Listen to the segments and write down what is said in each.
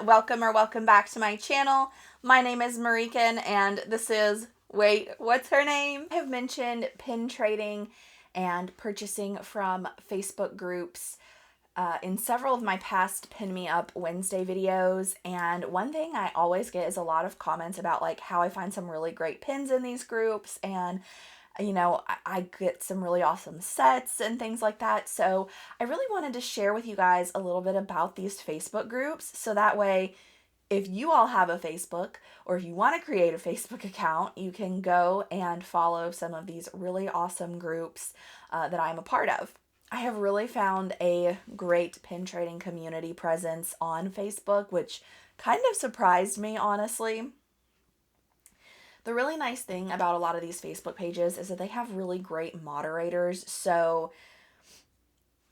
welcome or welcome back to my channel. My name is Marican and this is, wait, what's her name? I have mentioned pin trading and purchasing from Facebook groups in several of my past Pin Me Up Wednesday videos, and one thing I always get is a lot of comments about like how I find some really great pins in these groups, and you know, I get some really awesome sets and things like that. So I really wanted to share with you guys a little bit about these Facebook groups, so that way if you all have a Facebook or if you want to create a Facebook account, you can go and follow some of these really awesome groups that I'm a part of. I have really found a great pin trading community presence on Facebook, which kind of surprised me, honestly. The really nice thing about a lot of these Facebook pages is that they have really great moderators, so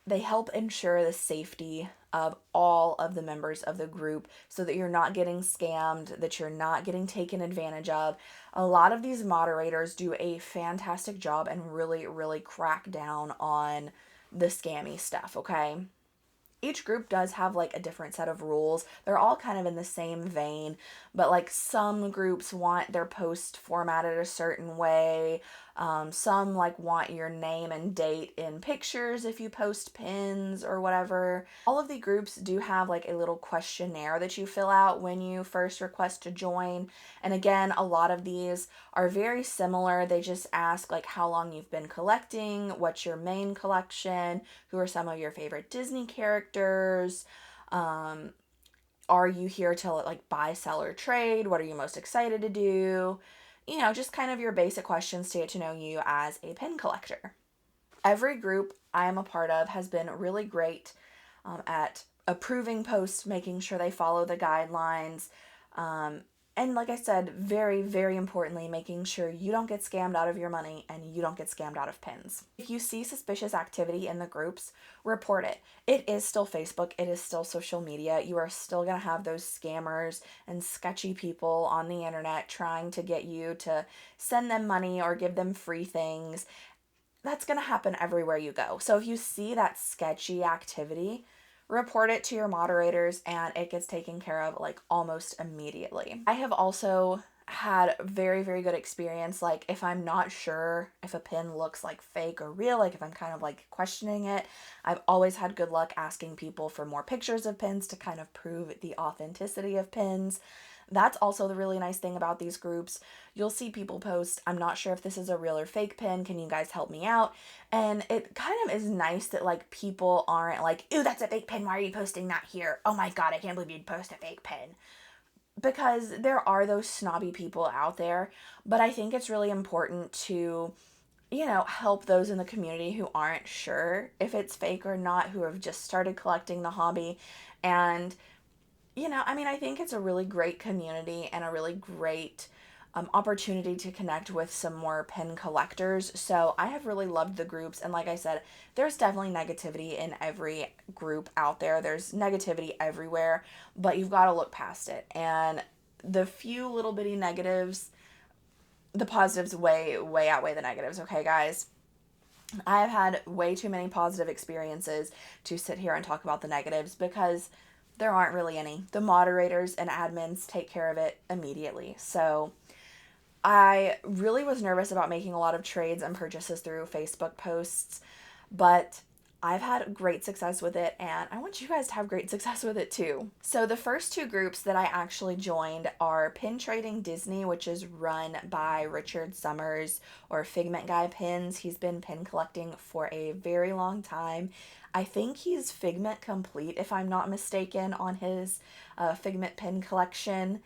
they help ensure the safety of all of the members of the group so that you're not getting scammed, that you're not getting taken advantage of. A lot of these moderators do a fantastic job and really crack down on the scammy stuff, okay? Each group does have like a different set of rules. They're all kind of in the same vein, but like some groups want their post formatted a certain way. Some like want your name and date in pictures if you post pins or whatever. All of the groups do have like a little questionnaire that you fill out when you first request to join. And again, a lot of these are very similar. They just ask like how long you've been collecting, what's your main collection, who are some of your favorite Disney characters, are you here to like buy, sell, or trade, what are you most excited to do, you know, just kind of your basic questions to get to know you as a pin collector. Every group I am a part of has been really great at approving posts, making sure they follow the guidelines, and like I said, very importantly, making sure you don't get scammed out of your money and you don't get scammed out of pins. If you see suspicious activity in the groups, report it. It is still Facebook. It is still social media. You are still going to have those scammers and sketchy people on the internet trying to get you to send them money or give them free things. That's going to happen everywhere you go. So if you see that sketchy activity, report it to your moderators and it gets taken care of like almost immediately. I have also had very good experience, like if I'm not sure if a pin looks like fake or real, like if I'm kind of like questioning it, I've always had good luck asking people for more pictures of pins to kind of prove the authenticity of pins. That's also the really nice thing about these groups. You'll see people post, I'm not sure if this is a real or fake pin, can you guys help me out? And it kind of is nice that like people aren't like, ew, that's a fake pin, why are you posting that here? Oh my god, I can't believe you'd post a fake pin. Because there are those snobby people out there, but I think it's really important to, you know, help those in the community who aren't sure if it's fake or not, who have just started collecting the hobby. And you know, I mean, I think it's a really great community and a really great opportunity to connect with some more pin collectors. So I have really loved the groups. And like I said, there's definitely negativity in every group out there. There's negativity everywhere, but you've got to look past it. And the few little bitty negatives, the positives way outweigh the negatives. Okay, guys? I have had way too many positive experiences to sit here and talk about the negatives because there aren't really any. The moderators and admins take care of it immediately. So I really was nervous about making a lot of trades and purchases through Facebook posts, but I've had great success with it, and I want you guys to have great success with it too. So the first two groups that I actually joined are Pin Trading Disney, which is run by Richard Summers, or Figment Guy Pins. He's been pin collecting for a very long time. I think he's Figment Complete, if I'm not mistaken, on his Figment pin collection.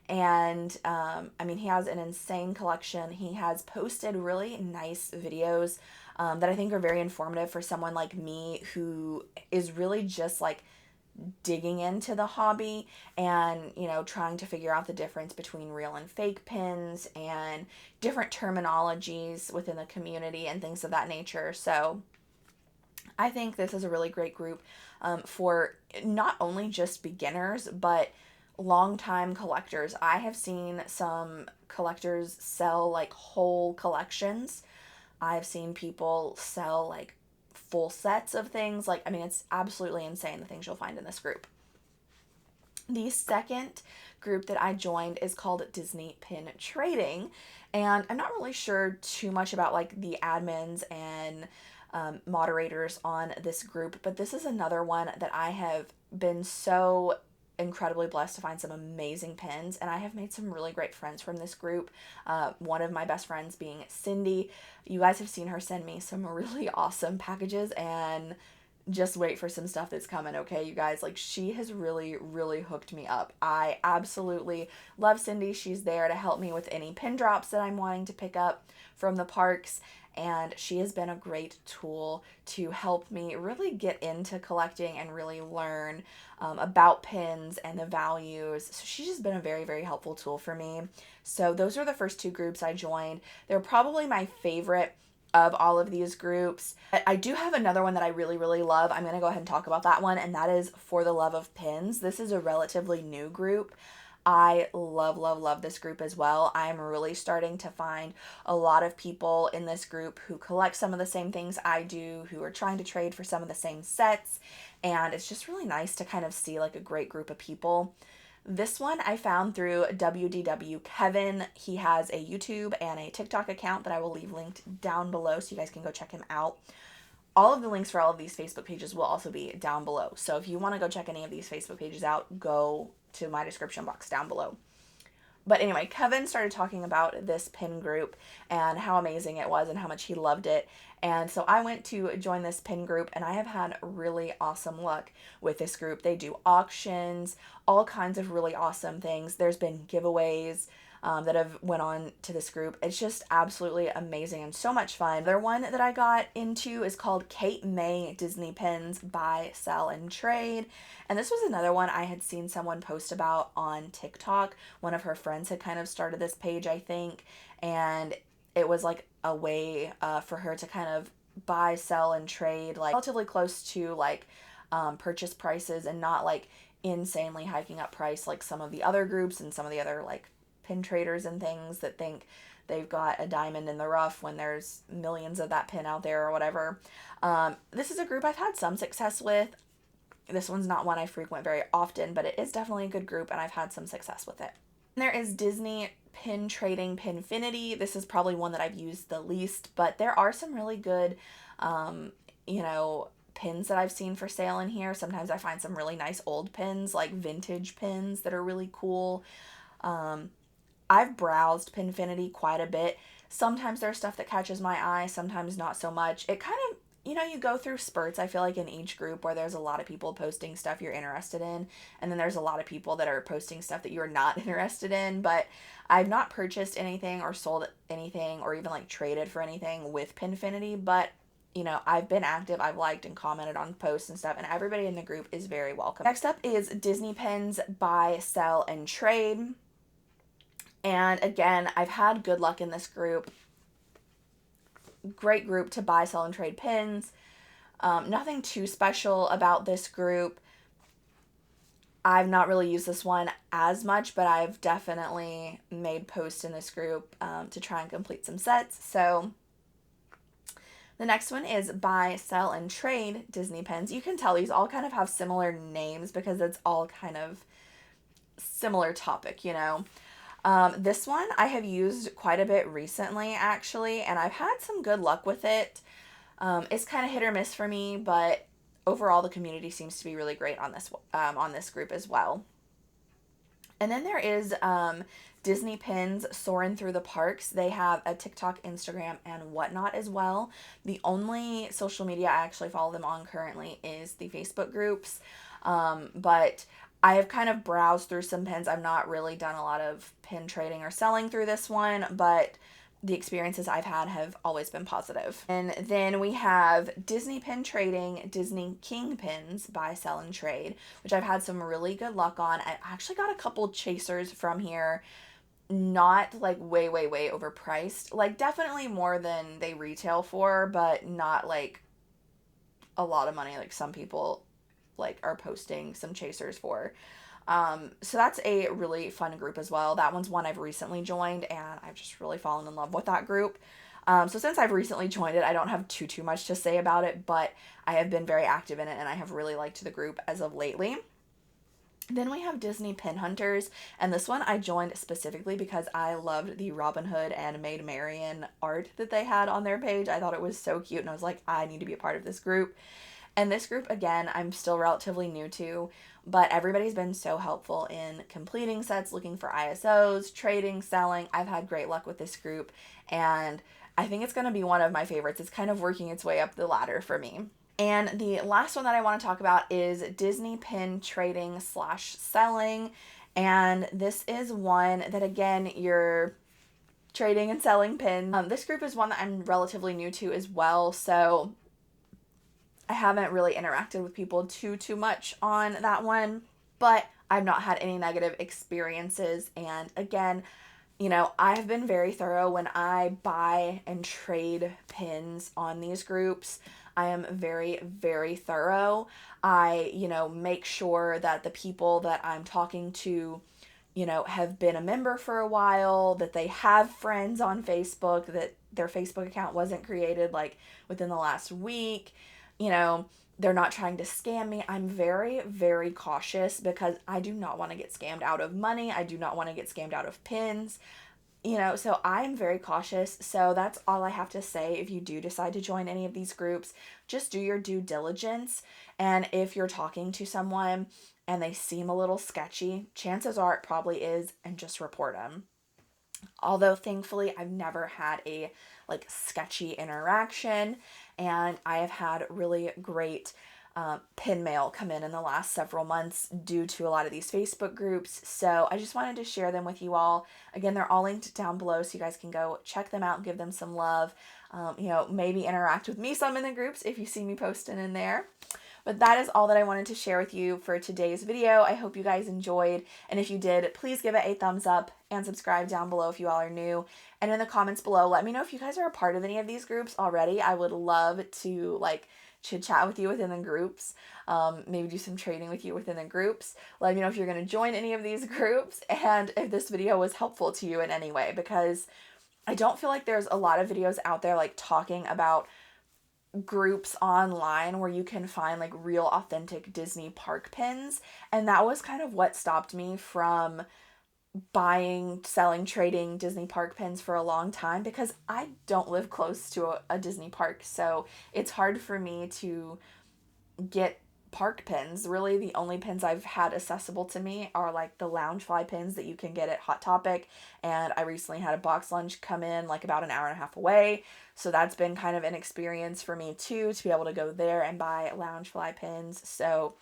And I mean, he has an insane collection. He has posted really nice videos that I think are very informative for someone like me who is really just like digging into the hobby and, you know, trying to figure out the difference between real and fake pins and different terminologies within the community and things of that nature. So I think this is a really great group for not only just beginners, but longtime collectors. I have seen some collectors sell like whole collections. I've seen people sell like full sets of things. Like, I mean, it's absolutely insane the things you'll find in this group. The second group that I joined is called Disney Pin Trading, and I'm not really sure too much about like the admins and moderators on this group, but this is another one that I have been so incredibly blessed to find some amazing pins, and I have made some really great friends from this group. One of my best friends being Cindy. You guys have seen her send me some really awesome packages, and just wait for some stuff that's coming, okay, you guys? Like, she has really, really hooked me up. I absolutely love Cindy. She's there to help me with any pin drops that I'm wanting to pick up from the parks, and she has been a great tool to help me really get into collecting and really learn about pins and the values. So she's just been a very, very helpful tool for me. So those are the first two groups I joined. They're probably my favorite of all of these groups. I do have another one that I really, really love. I'm going to go ahead and talk about that one, and that is For the Love of Pins. This is a relatively new group. I love, love, love this group as well. I'm really starting to find a lot of people in this group who collect some of the same things I do, who are trying to trade for some of the same sets, and it's just really nice to kind of see like a great group of people. This one I found through WDW Kevin. He has a YouTube and a TikTok account that I will leave linked down below so you guys can go check him out. All of the links for all of these Facebook pages will also be down below. So if you want to go check any of these Facebook pages out, go to my description box down below. But anyway, Kevin started talking about this pin group and how amazing it was and how much he loved it. And so I went to join this pin group, and I have had really awesome luck with this group. They do auctions, all kinds of really awesome things. There's been giveaways that have went on to this group. It's just absolutely amazing and so much fun. The one that I got into is called KateMay Disney Pins Buy, Sell, and Trade. And this was another one I had seen someone post about on TikTok. One of her friends had kind of started this page, I think, and it was like a way for her to kind of buy, sell, and trade like relatively close to like purchase prices, and not like insanely hiking up price like some of the other groups and some of the other like pin traders and things that think they've got a diamond in the rough when there's millions of that pin out there or whatever. This is a group I've had some success with. This one's not one I frequent very often, but it is definitely a good group, and I've had some success with it. And there is Disney Pin Trading Pinfinity. This is probably one that I've used the least, but there are some really good, pins that I've seen for sale in here. Sometimes I find some really nice old pins, like vintage pins that are really cool. I've browsed Pinfinity quite a bit. Sometimes there's stuff that catches my eye, sometimes not so much. It kind of, you go through spurts, I feel like, in each group where there's a lot of people posting stuff you're interested in, and then there's a lot of people that are posting stuff that you're not interested in. But I've not purchased anything or sold anything or even like traded for anything with Pinfinity, but I've been active, I've liked and commented on posts and stuff, and everybody in the group is very welcome. Next up is Disney Pins Buy, Sell, and Trade. And again, I've had good luck in this group. Great group to buy, sell, and trade pins. Nothing too special about this group. I've not really used this one as much, but I've definitely made posts in this group to try and complete some sets. So the next one is Buy, Sell, and Trade Disney Pins. You can tell these all kind of have similar names because it's all kind of similar topic, This one I have used quite a bit recently, actually, and I've had some good luck with it. It's kind of hit or miss for me, but overall the community seems to be really great on this group as well. And then there is Disney Pins Soarin Through the Parks. They have a TikTok, Instagram, and whatnot as well. The only social media I actually follow them on currently is the Facebook groups, but I have kind of browsed through some pins. I've not really done a lot of pin trading or selling through this one, but the experiences I've had have always been positive. And then we have Disney Pin Trading, Disney Kingpins Buy, Sell, and Trade, which I've had some really good luck on. I actually got a couple chasers from here, not like way, way, way overpriced. Like definitely more than they retail for, but not like a lot of money like some people like are posting some chasers for. So that's a really fun group as well. That one's one I've recently joined, and I've just really fallen in love with that group. So since I've recently joined it, I don't have too much to say about it, but I have been very active in it, and I have really liked the group as of lately. Then we have Disney Pinhunters, and this one I joined specifically because I loved the Robin Hood and Maid Marian art that they had on their page. I thought it was so cute, and I was like, I need to be a part of this group. And this group, again, I'm still relatively new to, but everybody's been so helpful in completing sets, looking for ISOs, trading, selling. I've had great luck with this group, and I think it's going to be one of my favorites. It's kind of working its way up the ladder for me. And the last one that I want to talk about is Disney Pin Trading / Selling. And this is one that, again, you're trading and selling pins. This group is one that I'm relatively new to as well, so I haven't really interacted with people too much on that one, but I've not had any negative experiences. And again, you know, I've been very thorough when I buy and trade pins on these groups. I am very thorough. I, you know, make sure that the people that I'm talking to, you know, have been a member for a while, that they have friends on Facebook, that their Facebook account wasn't created like within the last week. You know, they're not trying to scam me. I'm very cautious because I do not want to get scammed out of money. I do not want to get scammed out of pins. You know, so I am very cautious. So that's all I have to say. If you do decide to join any of these groups, just do your due diligence. And if you're talking to someone and they seem a little sketchy, chances are it probably is, and just report them. Although thankfully I've never had a like sketchy interaction, and I have had really great pin mail come in the last several months due to a lot of these Facebook groups. So I just wanted to share them with you all. Again, they're all linked down below, so you guys can go check them out and give them some love. You know, maybe interact with me some in the groups if you see me posting in there. But that is all that I wanted to share with you for today's video. I hope you guys enjoyed, and if you did, please give it a thumbs up and subscribe down below if you all are new. And in the comments below, let me know if you guys are a part of any of these groups already. I would love to like chit chat with you within the groups, maybe do some trading with you within the groups. Let me know if you're going to join any of these groups, and if this video was helpful to you in any way, because I don't feel like there's a lot of videos out there like talking about groups online where you can find like real authentic Disney park pins, and that was kind of what stopped me from buying, selling, trading Disney park pins for a long time, because I don't live close to a Disney park, so it's hard for me to get park pins. Really, the only pins I've had accessible to me are like the Loungefly pins that you can get at Hot Topic, and I recently had a box lunch come in like about an hour and a half away, so that's been kind of an experience for me too, to be able to go there and buy Loungefly pins. So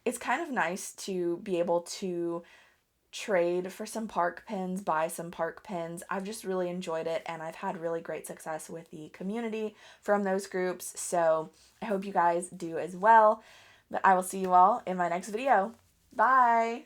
it's kind of nice to be able to trade for some park pins, buy some park pins. I've just really enjoyed it, and I've had really great success with the community from those groups, so I hope you guys do as well. But I will see you all in my next video. Bye!